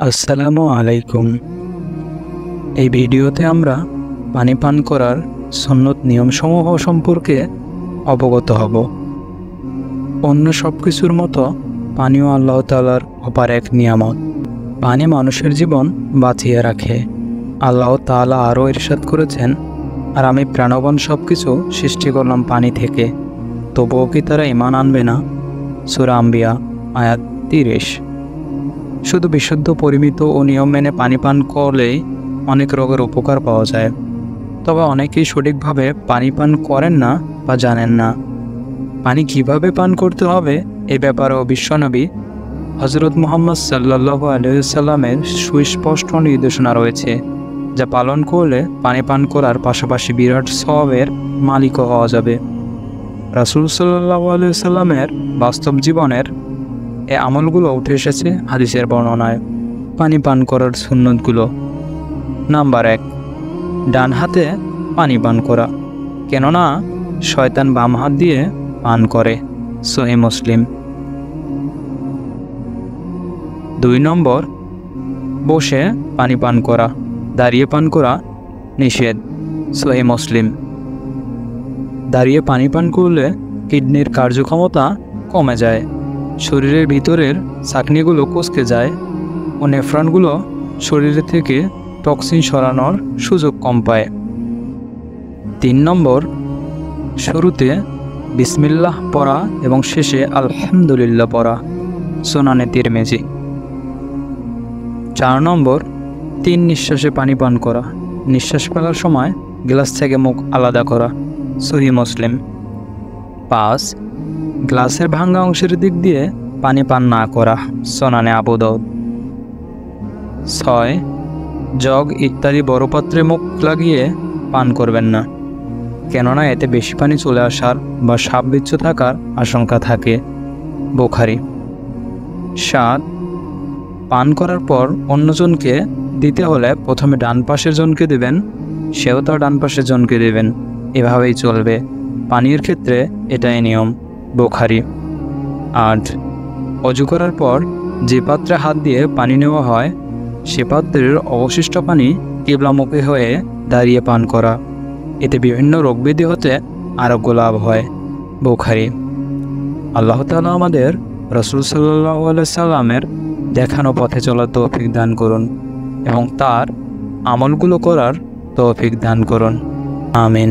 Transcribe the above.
আসসালামু আলাইকুম। এই ভিডিওতে আমরা পানি পান করার সুন্নত নিয়মসমূহ সম্পর্কে অবগত হব। অন্য সব কিছুর মতো পানিও আল্লাহ তাআলার অপার এক নিয়ামত। পানি মানুষের জীবন বাঁচিয়ে রাখে। আল্লাহ তাআলা আরও ইরশাদ করেছেন, আর আমি প্রাণবান সব কিছু সৃষ্টি করলাম পানি থেকে, তবুও কি তারা ঈমান আনবে না? সূরা আম্বিয়া আয়াত 30। শুধু বিশুদ্ধ পরিমিত ও নিয়ম মেনে পানি পান করলেই অনেক রোগের উপকার পাওয়া যায়। তবে অনেকেই সঠিকভাবে পানি পান করেন না বা জানেন না। পানি কিভাবে পান করতে হবে এ ব্যাপারেও বিশ্বনবী হজরত মুহাম্মদ সাল্লাল্লাহু আলাইহি ওয়াসাল্লামের সুস্পষ্ট নির্দেশনা রয়েছে, যা পালন করলে পানি পান করার পাশাপাশি বিরাট সওয়াবের মালিকও হওয়া যাবে। রাসূল সাল্লাল্লাহু আলাইহি ওয়াসাল্লামের বাস্তব জীবনের এই আমলগুলো উঠে এসেছে হাদিসের বর্ণনায়। পানি পান করার সুন্নতগুলো। নাম্বার 1, ডান হাতে পানি পান করা, কেননা শয়তান বাম হাত দিয়ে পান করে। সহিহ মুসলিম। 2 নম্বর, বসে পানি পান করা, দাঁড়িয়ে পান করা নিষেধ। সহিহ মুসলিম। দাঁড়িয়ে পানি পান করলে কিডনির কার্যক্ষমতা কমে যায়, শরীরের ভিতরের ছাঁকনিগুলো কুঁচকে যায় ও নেফ্রনগুলো শরীরের থেকে টক্সিন সরানোর সুযোগ কম পায়। 3 নম্বর, শুরুতে বিসমিল্লাহ পড়া এবং শেষে আলহামদুলিল্লাহ পড়া। সুনানে তিরমিজি। 4 নম্বর, 3 নিঃশ্বাসে পানি পান করা, নিঃশ্বাস ফেলার সময় গ্লাস থেকে মুখ আলাদা করা। সহিহ মুসলিম। 5, গ্লাসের ভাঙা অংশের দিক দিয়ে পানি পান না করা। সুনানে আবু দাউদ। 6, জগ ইত্যাদি বড় পাত্রে মুখ লাগিয়ে পান করবেন না, কেননা এতে বেশি পানি চলে আসার বা সাপ বিচ্ছু থাকার আশঙ্কা থাকে। বুখারী। 7, পান করার পর অন্যজনকে দিতে হলে প্রথমে ডান পাশের জনকে দেবেন, সেও তার ডান পাশের জনকে দেবেন, এভাবেই চলবে। পানির ক্ষেত্রে এটাই নিয়ম। বুখারী। 8, অজু করার পর যে পাত্রে হাত দিয়ে পানি নেওয়া হয় সে পাত্রের অবশিষ্ট পানি কিবলামুখী হয়ে দাঁড়িয়ে পান করা, এতে বিভিন্ন রোগব্যাধি হতে আরোগ্য লাভ হয়। বুখারী। আল্লাহ তাআলা আমাদের রাসূল সাল্লাল্লাহু আলাইহি সাল্লামের দেখানো পথে চলার তৌফিক দান করুন এবং তার আমলগুলো করার তৌফিক দান করুন। আমিন।